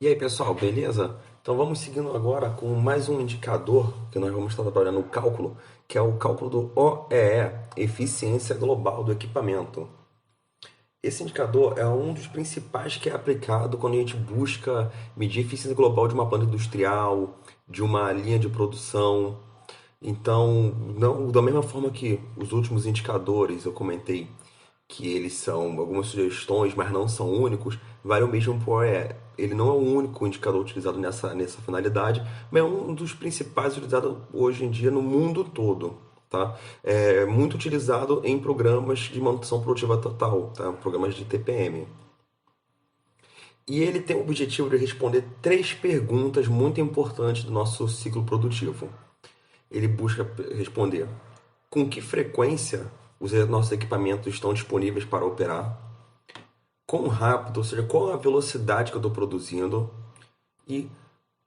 E aí, pessoal, beleza? Então vamos seguindo agora com mais um indicador que nós vamos estar trabalhando o cálculo, que é o cálculo do OEE, Eficiência Global do Equipamento. Esse indicador é um dos principais que é aplicado quando a gente busca medir a eficiência global de uma planta industrial, de uma linha de produção. Então, não, da mesma forma que os últimos indicadores eu comentei que eles são algumas sugestões, mas não são únicos, vale o mesmo para o OEE. Ele não é o único indicador utilizado nessa finalidade, mas é um dos principais utilizados hoje em dia no mundo todo. Tá? É muito utilizado em programas de manutenção produtiva total, tá? Programas de TPM. E ele tem o objetivo de responder três perguntas muito importantes do nosso ciclo produtivo. Ele busca responder com que frequência os nossos equipamentos estão disponíveis para operar, quão rápido, ou seja, qual a velocidade que eu estou produzindo e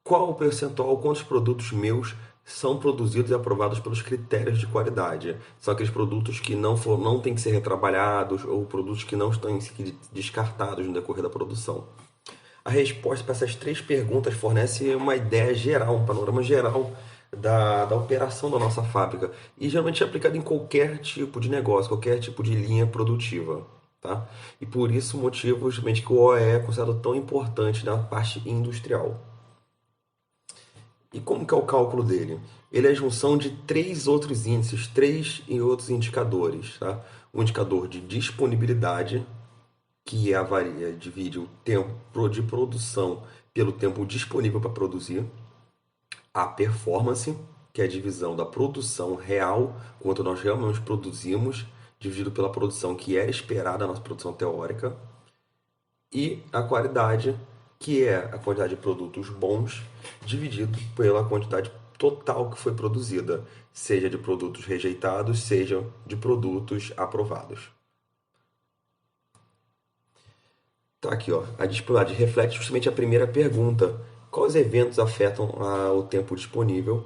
qual o percentual, quantos produtos meus são produzidos e aprovados pelos critérios de qualidade. São aqueles produtos que não têm que ser retrabalhados ou produtos que não estão descartados no decorrer da produção. A resposta para essas três perguntas fornece uma ideia geral, um panorama geral da operação da nossa fábrica e geralmente é aplicado em qualquer tipo de negócio, qualquer tipo de linha produtiva. Tá? E por isso o motivo justamente que o OE é considerado tão importante na parte industrial. E como que é o cálculo dele? Ele é a junção de três outros índices, três e outros indicadores. Tá? O indicador de disponibilidade, que avalia, divide o tempo de produção pelo tempo disponível para produzir. A performance, que é a divisão da produção real, quanto nós realmente produzimos, dividido pela produção que era esperada, a nossa produção teórica. E a qualidade, que é a quantidade de produtos bons, dividido pela quantidade total que foi produzida, seja de produtos rejeitados, seja de produtos aprovados. Tá aqui, ó. A disponibilidade reflete justamente a primeira pergunta. Quais eventos afetam o tempo disponível?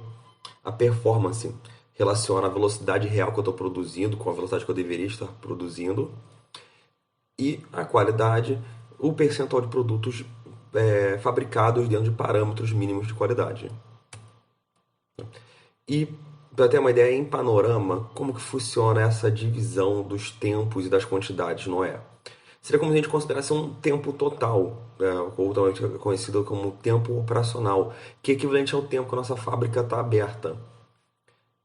A performance relaciona a velocidade real que eu estou produzindo com a velocidade que eu deveria estar produzindo. E a qualidade, o percentual de produtos fabricados dentro de parâmetros mínimos de qualidade. E para ter uma ideia em panorama, como que funciona essa divisão dos tempos e das quantidades, não é? Seria como se a gente considerasse um tempo total, ou também conhecido como tempo operacional, que é equivalente ao tempo que a nossa fábrica está aberta.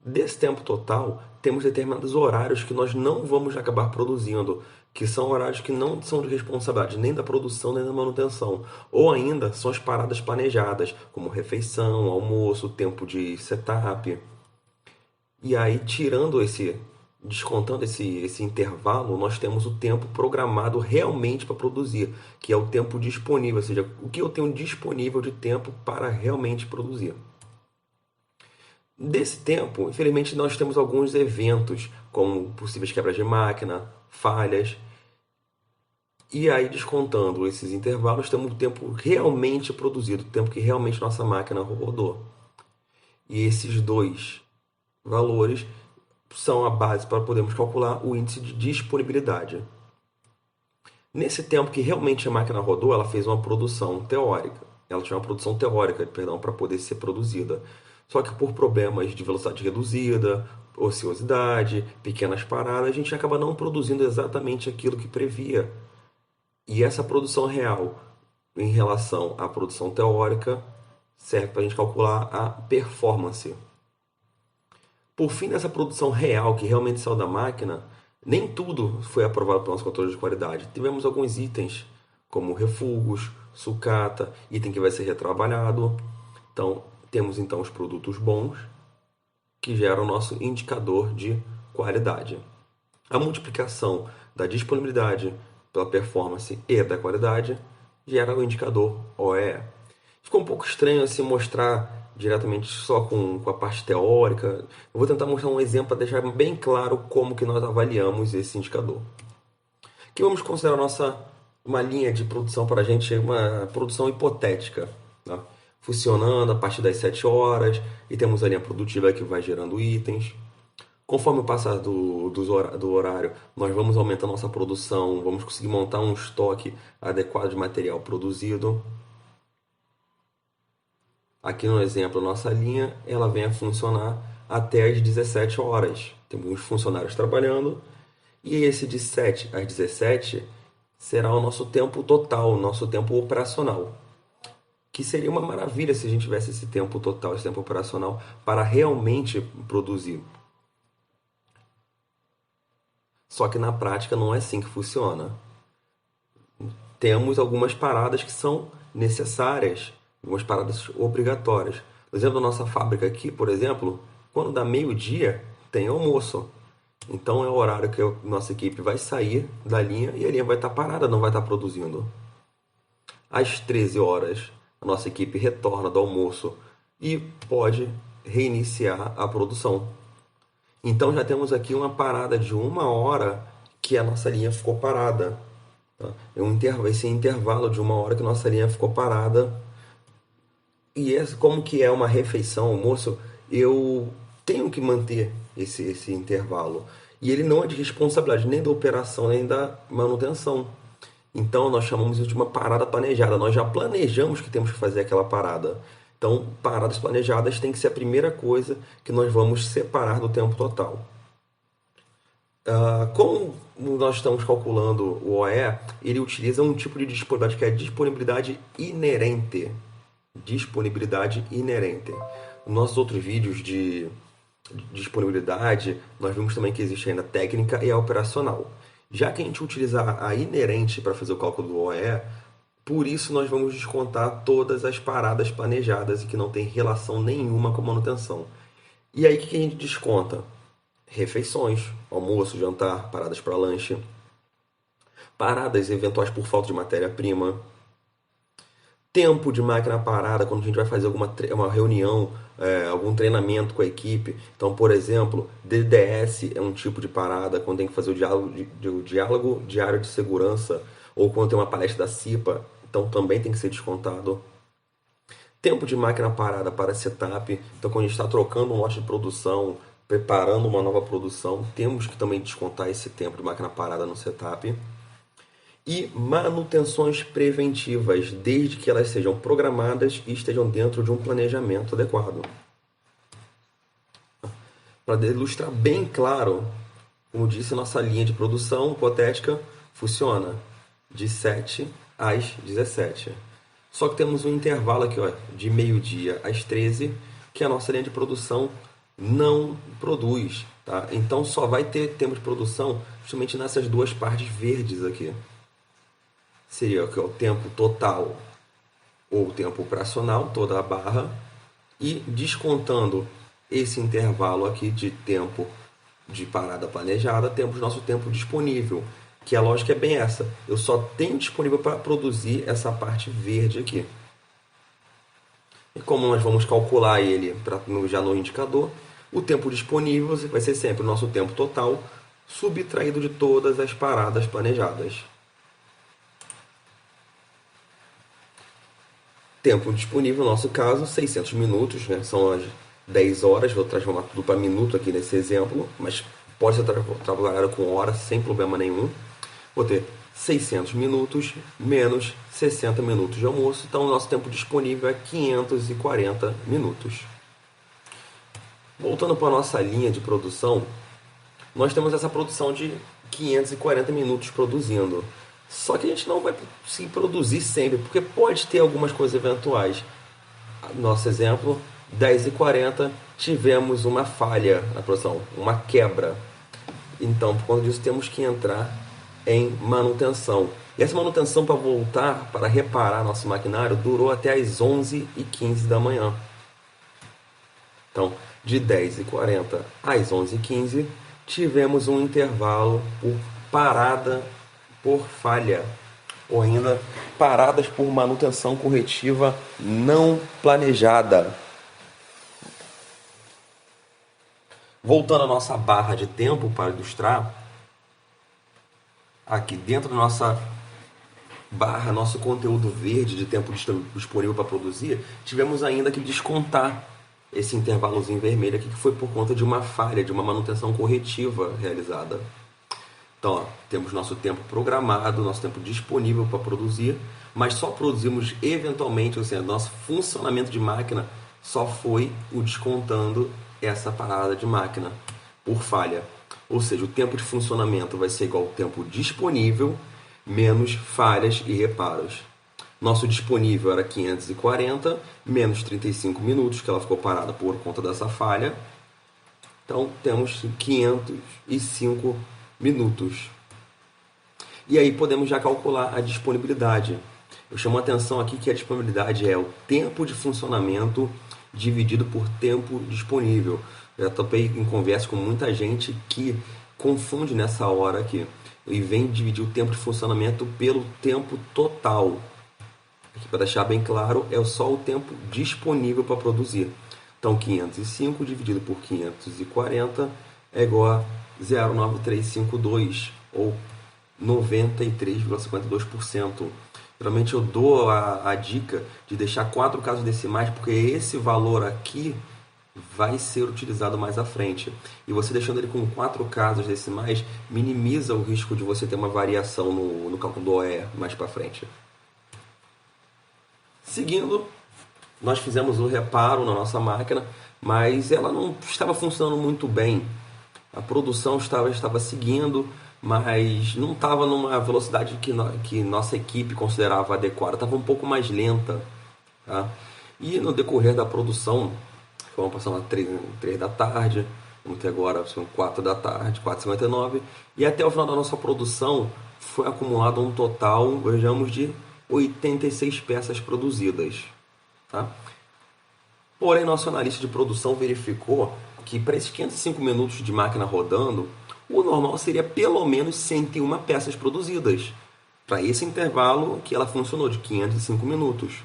Desse tempo total, temos determinados horários que nós não vamos acabar produzindo, que são horários que não são de responsabilidade nem da produção nem da manutenção, ou ainda são as paradas planejadas, como refeição, almoço, tempo de setup. E aí, descontando esse intervalo, nós temos o tempo programado realmente para produzir, que é o tempo disponível, ou seja, o que eu tenho disponível de tempo para realmente produzir. Desse tempo, infelizmente, nós temos alguns eventos, como possíveis quebras de máquina, falhas, e aí, descontando esses intervalos, temos o tempo realmente produzido, o tempo que realmente nossa máquina rodou. E esses dois valores são a base para podermos calcular o índice de disponibilidade. Nesse tempo que realmente a máquina rodou, ela fez uma produção teórica. Ela tinha uma produção teórica, perdão, para poder ser produzida. Só que por problemas de velocidade reduzida, ociosidade, pequenas paradas, a gente acaba não produzindo exatamente aquilo que previa. E essa produção real, em relação à produção teórica, serve para a gente calcular a performance. Por fim dessa produção real que realmente saiu da máquina, nem tudo foi aprovado pelo nosso controle de qualidade. Tivemos alguns itens, como refugos, sucata, item que vai ser retrabalhado. Então, temos então os produtos bons, que geram o nosso indicador de qualidade. A multiplicação da disponibilidade pela performance e da qualidade gera o indicador OEE. Ficou um pouco estranho assim mostrar diretamente só com a parte teórica. Eu vou tentar mostrar um exemplo para deixar bem claro como que nós avaliamos esse indicador. Aqui vamos considerar uma linha de produção para a gente, uma produção hipotética. Tá? Funcionando a partir das 7 horas e temos a linha produtiva que vai gerando itens. Conforme o passar do horário, nós vamos aumentando nossa produção, vamos conseguir montar um estoque adequado de material produzido. Aqui no exemplo, nossa linha, ela vem a funcionar até às 17 horas. Temos funcionários trabalhando e esse de 7 às 17 será o nosso tempo total, o nosso tempo operacional. Que seria uma maravilha se a gente tivesse esse tempo total, esse tempo operacional, para realmente produzir. Só que na prática não é assim que funciona. Temos algumas paradas que são necessárias, algumas paradas obrigatórias. No exemplo da nossa fábrica aqui, por exemplo, quando dá meio-dia, tem almoço. Então é o horário que a nossa equipe vai sair da linha e a linha vai estar parada, não vai estar produzindo. Às 13 horas, a nossa equipe retorna do almoço e pode reiniciar a produção. Então já temos aqui uma parada de 1 hora que a nossa linha ficou parada. Tá? Esse intervalo de 1 hora que a nossa linha ficou parada. E como que é uma refeição, almoço, eu tenho que manter esse intervalo. E ele não é de responsabilidade nem da operação, nem da manutenção. Então nós chamamos isso de uma parada planejada. Nós já planejamos que temos que fazer aquela parada. Então, paradas planejadas tem que ser a primeira coisa que nós vamos separar do tempo total. Como nós estamos calculando o OE, ele utiliza um tipo de disponibilidade que é disponibilidade inerente. Disponibilidade inerente. Nos nossos outros vídeos de disponibilidade, nós vimos também que existe ainda a técnica e a operacional. Já que a gente utilizar a inerente para fazer o cálculo do OE, por isso nós vamos descontar todas as paradas planejadas e que não tem relação nenhuma com a manutenção. E aí o que a gente desconta? Refeições, almoço, jantar, paradas para lanche, paradas eventuais por falta de matéria-prima, tempo de máquina parada quando a gente vai fazer uma reunião, algum treinamento com a equipe. Então, por exemplo, DDS é um tipo de parada quando tem que fazer o diálogo diário de segurança ou quando tem uma palestra da CIPA, então também tem que ser descontado. Tempo de máquina parada para setup, então quando a gente está trocando um lote de produção, preparando uma nova produção, temos que também descontar esse tempo de máquina parada no setup. E manutenções preventivas, desde que elas sejam programadas e estejam dentro de um planejamento adequado. Para ilustrar bem claro, como disse, nossa linha de produção hipotética funciona de 7 às 17. Só que temos um intervalo aqui, ó, de meio-dia às 13, que a nossa linha de produção não produz. Tá? Então só vai ter tempo de produção justamente nessas duas partes verdes aqui. Seria o tempo total ou o tempo operacional, toda a barra, e descontando esse intervalo aqui de tempo de parada planejada, temos nosso tempo disponível, que a lógica é bem essa. Eu só tenho disponível para produzir essa parte verde aqui. E como nós vamos calcular ele já no indicador, o tempo disponível vai ser sempre o nosso tempo total, subtraído de todas as paradas planejadas. Tempo disponível, no nosso caso, 600 minutos, né? São as 10 horas, vou transformar tudo para minuto aqui nesse exemplo, mas pode ser trabalhado com horas sem problema nenhum. Vou ter 600 minutos menos 60 minutos de almoço, então o nosso tempo disponível é 540 minutos. Voltando para a nossa linha de produção, nós temos essa produção de 540 minutos produzindo. Só que a gente não vai conseguir produzir sempre, porque pode ter algumas coisas eventuais. Nosso exemplo, 10h40, tivemos uma falha na produção, uma quebra. Então, por conta disso, temos que entrar em manutenção. E essa manutenção para voltar, para reparar nosso maquinário, durou até as 11h15 da manhã. Então, de 10h40 às 11h15, tivemos um intervalo por parada por falha, ou ainda paradas por manutenção corretiva não planejada. Voltando à nossa barra de tempo para ilustrar, aqui dentro da nossa barra, nosso conteúdo verde de tempo disponível para produzir, tivemos ainda que descontar esse intervalozinho vermelho aqui, que foi por conta de uma falha, de uma manutenção corretiva realizada. Então, ó, temos nosso tempo programado, nosso tempo disponível para produzir, mas só produzimos eventualmente, ou seja, nosso funcionamento de máquina só foi o descontando essa parada de máquina por falha. Ou seja, o tempo de funcionamento vai ser igual ao tempo disponível menos falhas e reparos. Nosso disponível era 540 menos 35 minutos, que ela ficou parada por conta dessa falha. Então temos 505 minutos. E aí podemos já calcular a disponibilidade. Eu chamo a atenção aqui que a disponibilidade é o tempo de funcionamento dividido por tempo disponível. Eu já topei em conversa com muita gente que confunde nessa hora aqui e vem dividir o tempo de funcionamento pelo tempo total. Aqui, para deixar bem claro, é só o tempo disponível para produzir. Então 505 dividido por 540 é igual a 0,9352 ou 93,52%. Geralmente eu dou a dica de deixar 4 casas decimais, porque esse valor aqui vai ser utilizado mais à frente. E você deixando ele com 4 casas decimais, minimiza o risco de você ter uma variação no cálculo do OE mais para frente. Seguindo, nós fizemos o reparo na nossa máquina, mas ela não estava funcionando muito bem. A produção estava seguindo, mas não estava numa velocidade que nossa equipe considerava adequada, estava um pouco mais lenta. Tá? E no decorrer da produção, vamos passar lá 3 da tarde, vamos ter agora são 4 da tarde, 4h59, e até o final da nossa produção foi acumulado um total, vejamos, de 86 peças produzidas. Tá? Porém, nosso analista de produção verificou que para esses 505 minutos de máquina rodando, o normal seria pelo menos 101 peças produzidas, para esse intervalo que ela funcionou, de 505 minutos.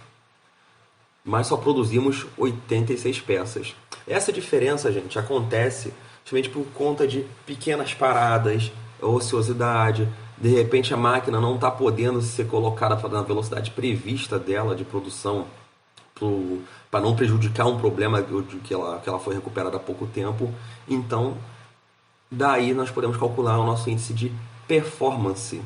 Mas só produzimos 86 peças. Essa diferença, gente, acontece justamente por conta de pequenas paradas, ociosidade. De repente a máquina não está podendo ser colocada na velocidade prevista dela de produção, para não prejudicar um problema de que ela foi recuperada há pouco tempo. Então, daí nós podemos calcular o nosso índice de performance,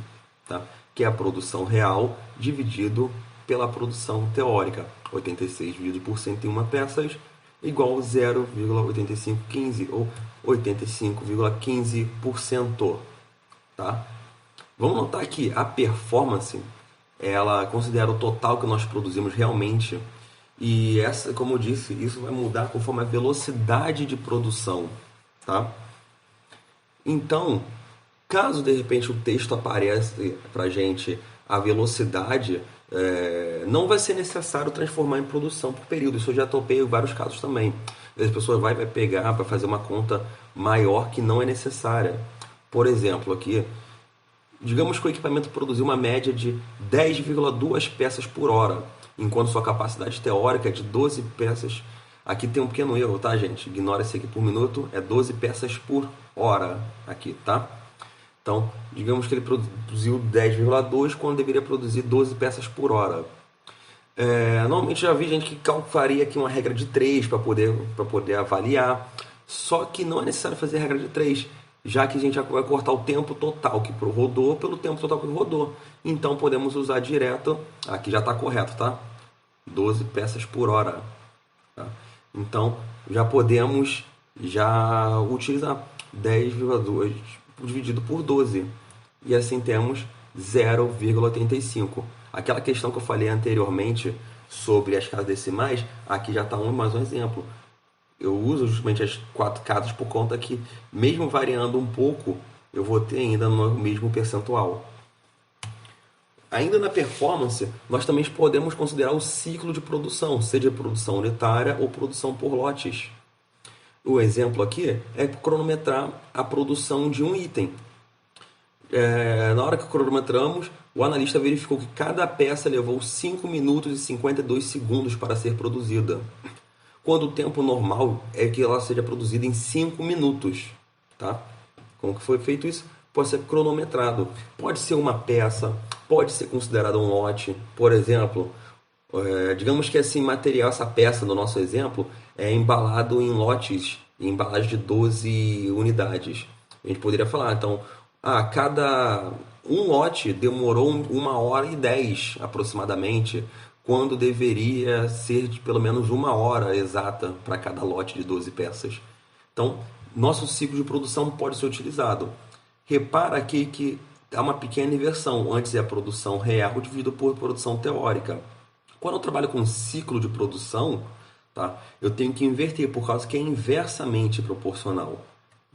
tá? Que é a produção real dividido pela produção teórica. 86 dividido por 101 peças igual a 0,8515 ou 85,15%. Tá? Vamos notar que a performance ela considera o total que nós produzimos realmente, e essa, como eu disse, isso vai mudar conforme a velocidade de produção. Tá? Então, caso de repente o texto apareça para a gente a velocidade, não vai ser necessário transformar em produção por período. Isso eu já topei em vários casos também. As pessoas vai pegar para fazer uma conta maior que não é necessária. Por exemplo, aqui, digamos que o equipamento produziu uma média de 10,2 peças por hora, enquanto sua capacidade teórica é de 12 peças. Aqui tem um pequeno erro, tá, gente? Ignora esse aqui por minuto, é 12 peças por hora aqui, tá? Então, digamos que ele produziu 10,2 quando deveria produzir 12 peças por hora. Normalmente já vi gente que faria aqui uma regra de 3 para poder avaliar, só que não é necessário fazer a regra de 3, já que a gente já vai cortar o tempo total que rodou pelo tempo total que rodou. Então podemos usar direto, aqui já está correto, tá? 12 peças por hora. Tá? Então já podemos utilizar 10,2 dividido por 12, e assim temos 0,85. Aquela questão que eu falei anteriormente sobre as casas decimais, aqui já está mais um exemplo. Eu uso justamente as 4 casas por conta que, mesmo variando um pouco, eu vou ter ainda no mesmo percentual. Ainda na performance, nós também podemos considerar o ciclo de produção, seja produção unitária ou produção por lotes. O exemplo aqui é cronometrar a produção de um item. Na hora que cronometramos, o analista verificou que cada peça levou 5 minutos e 52 segundos para ser produzida, quando o tempo normal é que ela seja produzida em 5 minutos. Tá? Como que foi feito isso? Pode ser cronometrado. Pode ser uma peça, pode ser considerado um lote. Por exemplo, digamos que esse material, essa peça no nosso exemplo, é embalado em lotes, em embalagem de 12 unidades. A gente poderia falar, então, Cada um lote demorou 1h10 aproximadamente, quando deveria ser de pelo menos 1 hora exata para cada lote de 12 peças. Então, nosso ciclo de produção pode ser utilizado. Repara aqui que há uma pequena inversão. Antes é a produção real dividida por produção teórica. Quando eu trabalho com ciclo de produção, tá, eu tenho que inverter, por causa que é inversamente proporcional.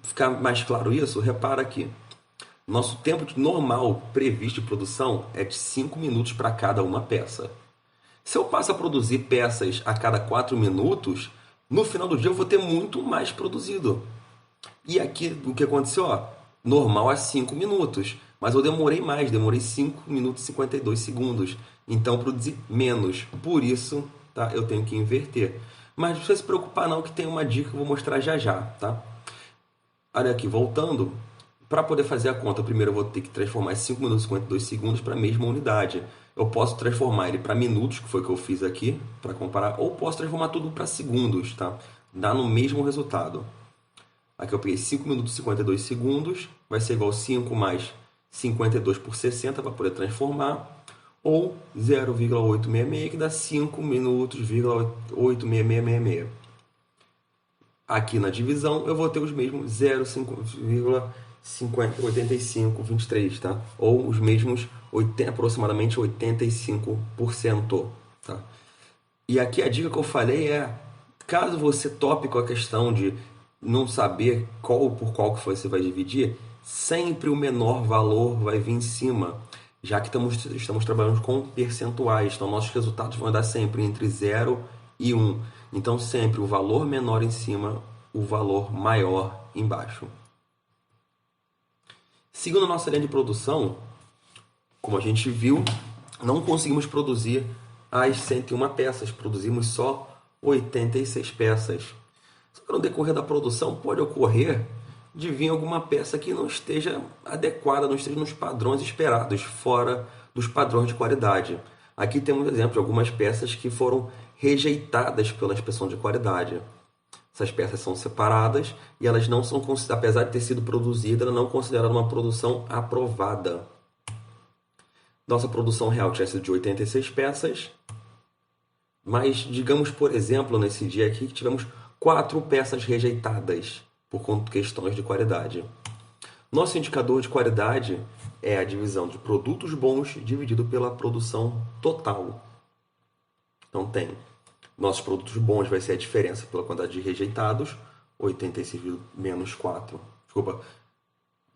Ficar mais claro isso? Repara aqui. Nosso tempo normal previsto de produção é de 5 minutos para cada uma peça. Se eu passo a produzir peças a cada 4 minutos, no final do dia eu vou ter muito mais produzido. E aqui o que aconteceu? Normal é 5 minutos, mas eu demorei 5 minutos e 52 segundos. Então eu produzi menos. Por isso, tá, eu tenho que inverter. Mas não precisa se preocupar não, que tem uma dica que eu vou mostrar já já. Tá? Olha aqui, voltando. Para poder fazer a conta, primeiro eu vou ter que transformar 5 minutos e 52 segundos para a mesma unidade. Eu posso transformar ele para minutos, que foi o que eu fiz aqui, para comparar, ou posso transformar tudo para segundos, tá? Dá no mesmo resultado. Aqui eu peguei 5 minutos e 52 segundos, vai ser igual a 5 mais 52 por 60 para poder transformar, ou 0,866, que dá 5 minutos,8666. Aqui na divisão eu vou ter os mesmos 0,8523, tá? Ou os mesmos aproximadamente 85%, tá? E aqui a dica que eu falei é, caso você tope com a questão de não saber por qual que você vai dividir, sempre o menor valor vai vir em cima, já que estamos trabalhando com percentuais, então nossos resultados vão dar sempre entre 0 e 1. Então sempre o valor menor em cima, o valor maior embaixo. Seguindo a nossa linha de produção, como a gente viu, não conseguimos produzir as 101 peças, produzimos só 86 peças. Só que no decorrer da produção pode ocorrer de vir alguma peça que não esteja adequada, não esteja nos padrões esperados, fora dos padrões de qualidade. Aqui temos exemplo de algumas peças que foram rejeitadas pela inspeção de qualidade. Essas peças são separadas e elas não são consideradas, apesar de ter sido produzida, ela não é considerada uma produção aprovada. Nossa produção real tinha sido de 86 peças, mas digamos, por exemplo, nesse dia aqui que tivemos 4 peças rejeitadas por questões de qualidade. Nosso indicador de qualidade é a divisão de produtos bons dividido pela produção total. Então tem nossos produtos bons vai ser a diferença pela quantidade de rejeitados, 86 menos 4. Desculpa,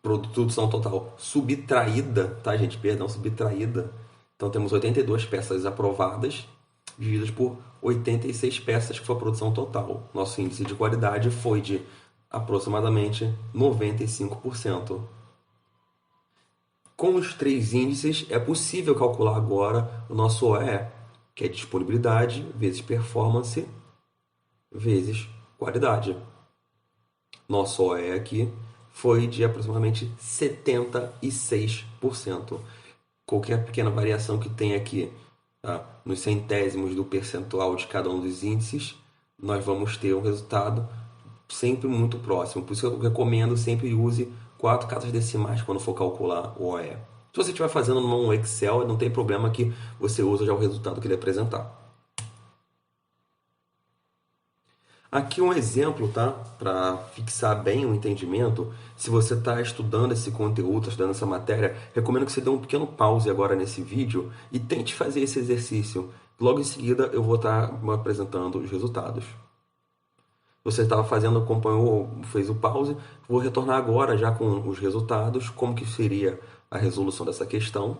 produção total subtraída, tá, gente? Perdão, subtraída. Então temos 82 peças aprovadas, divididas por 86 peças, que foi a produção total. Nosso índice de qualidade foi de aproximadamente 95%. Com os 3 índices, é possível calcular agora o nosso OE, que é disponibilidade vezes performance vezes qualidade. Nosso OE aqui foi de aproximadamente 76%. Qualquer pequena variação que tem aqui, tá, nos centésimos do percentual de cada um dos índices, nós vamos ter um resultado sempre muito próximo. Por isso que eu recomendo sempre use 4 casas decimais quando for calcular o OE. Se você estiver fazendo num Excel, não tem problema que você usa já o resultado que ele apresentar. Aqui um exemplo, tá? Para fixar bem o entendimento. Se você está estudando esse conteúdo, está estudando essa matéria, recomendo que você dê um pequeno pause agora nesse vídeo e tente fazer esse exercício. Logo em seguida eu vou estar apresentando os resultados. Você estava fazendo, acompanhou, fez o pause, vou retornar agora já com os resultados, como que seria a resolução dessa questão.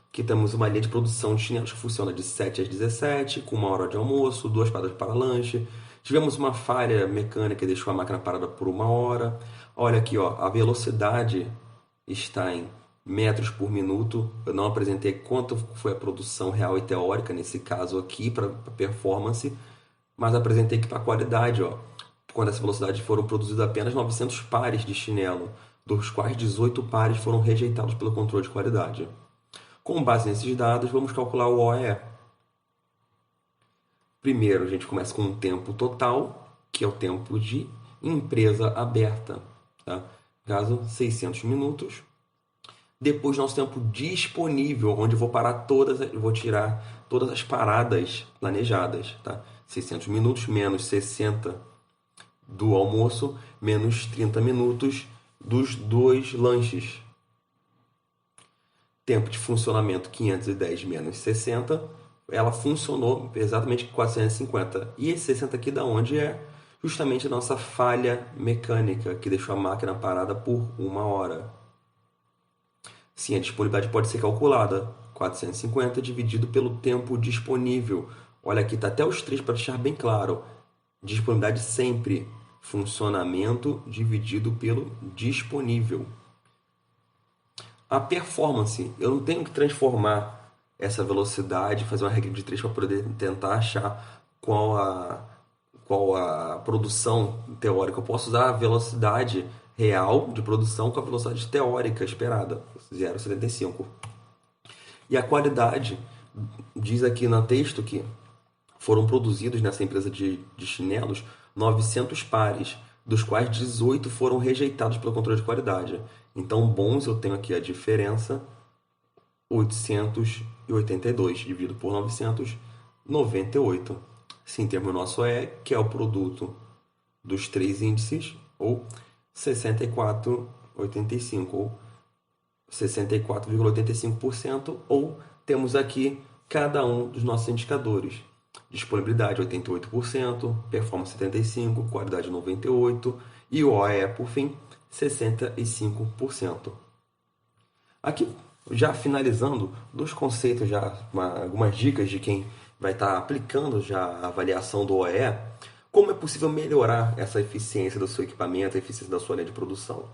Aqui temos uma linha de produção de chinelos que funciona de 7 às 17, com 1 hora de almoço, 2 paradas para lanche. Tivemos uma falha mecânica que deixou a máquina parada por 1 hora. Olha aqui, ó, a velocidade está em metros por minuto. Eu não apresentei quanto foi a produção real e teórica, nesse caso aqui, para performance, mas apresentei que para qualidade, ó, quando essa velocidade foram produzidos apenas 900 pares de chinelo, dos quais 18 pares foram rejeitados pelo controle de qualidade. Com base nesses dados, vamos calcular o OE. Primeiro, a gente começa com um tempo total, que é o tempo de empresa aberta. Tá? Caso 600 minutos, Depois, nosso tempo disponível, onde eu vou parar vou tirar todas as paradas planejadas, tá? 600 minutos menos 60 do almoço, menos 30 minutos dos dois lanches. Tempo de funcionamento 510 menos 60, ela funcionou exatamente 450. E esse 60 aqui da onde é justamente a nossa falha mecânica, que deixou a máquina parada por 1 hora. Sim, a disponibilidade pode ser calculada. 450 dividido pelo tempo disponível. Olha aqui, tá até os três para deixar bem claro. Disponibilidade sempre. Funcionamento dividido pelo disponível. A performance, eu não tenho que transformar essa velocidade, fazer uma regra de 3 para poder tentar achar qual a produção teórica. Eu posso usar a velocidade real de produção com a velocidade teórica esperada, 0,75. E a qualidade, diz aqui no texto que foram produzidos nessa empresa de chinelos 900 pares, dos quais 18 foram rejeitados pelo controle de qualidade. Então, bons, eu tenho aqui a diferença, 882 dividido por 998. Sim, temos o nosso E, que é o produto dos três índices, ou 64,85, ou 64,85%, ou temos aqui cada um dos nossos indicadores. Disponibilidade 88%, performance 75%, qualidade 98% e o OE, por fim, 65%. Aqui, já finalizando, dois conceitos, algumas dicas de quem vai estar aplicando já a avaliação do OE, como é possível melhorar essa eficiência do seu equipamento, a eficiência da sua linha de produção.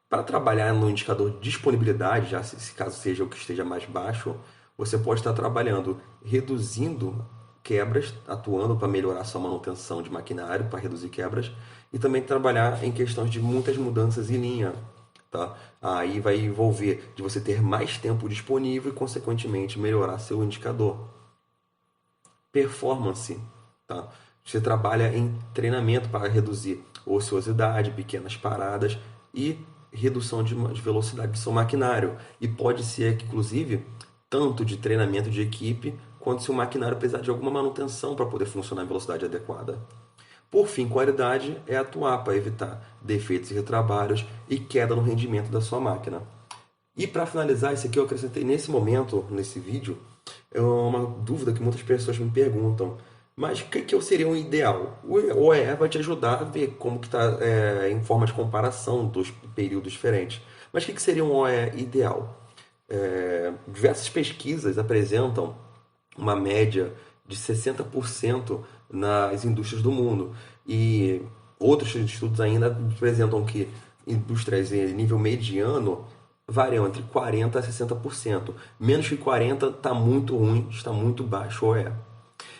Para trabalhar no indicador de disponibilidade, já se caso seja o que esteja mais baixo, você pode estar trabalhando reduzindo quebras, atuando para melhorar sua manutenção de maquinário, para reduzir quebras, e também trabalhar em questões de muitas mudanças em linha. Tá? Aí vai envolver de você ter mais tempo disponível e, consequentemente, melhorar seu indicador. Performance. Tá? Você trabalha em treinamento para reduzir ociosidade, pequenas paradas e redução de velocidade do seu maquinário. E pode ser, inclusive, tanto de treinamento de equipe, quanto se o maquinário precisar de alguma manutenção para poder funcionar em velocidade adequada. Por fim, qualidade é atuar para evitar defeitos e retrabalhos e queda no rendimento da sua máquina. E para finalizar, isso aqui eu acrescentei nesse momento, nesse vídeo, é uma dúvida que muitas pessoas me perguntam. Mas o que seria um ideal? O OEE vai te ajudar a ver como que está em forma de comparação dos períodos diferentes. Mas o que seria um OEE ideal? Diversas pesquisas apresentam uma média de 60% nas indústrias do mundo. E outros estudos ainda apresentam que indústrias em nível mediano variam entre 40% a 60%. Menos que 40% está muito ruim, está muito baixo o OE.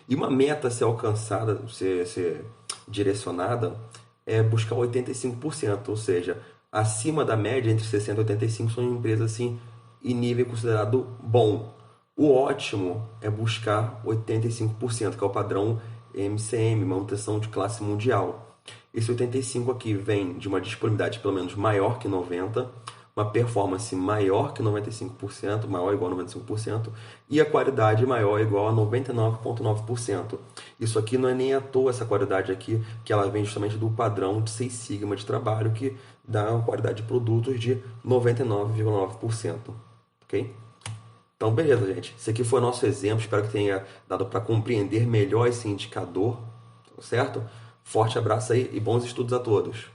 E uma meta a ser alcançada, ser direcionada, é buscar 85%, ou seja, acima da média, entre 60% e 85%, são empresas assim, em nível considerado bom. O ótimo é buscar 85%, que é o padrão MCM, manutenção de classe mundial. Esse 85% aqui vem de uma disponibilidade pelo menos maior que 90%, uma performance maior que 95%, maior ou igual a 95%, e a qualidade maior ou igual a 99,9%. Isso aqui não é nem à toa essa qualidade aqui, que ela vem justamente do padrão de 6 sigma de trabalho, que dá uma qualidade de produtos de 99,9%. Ok? Então, beleza, gente. Esse aqui foi o nosso exemplo. Espero que tenha dado para compreender melhor esse indicador, certo? Forte abraço aí e bons estudos a todos.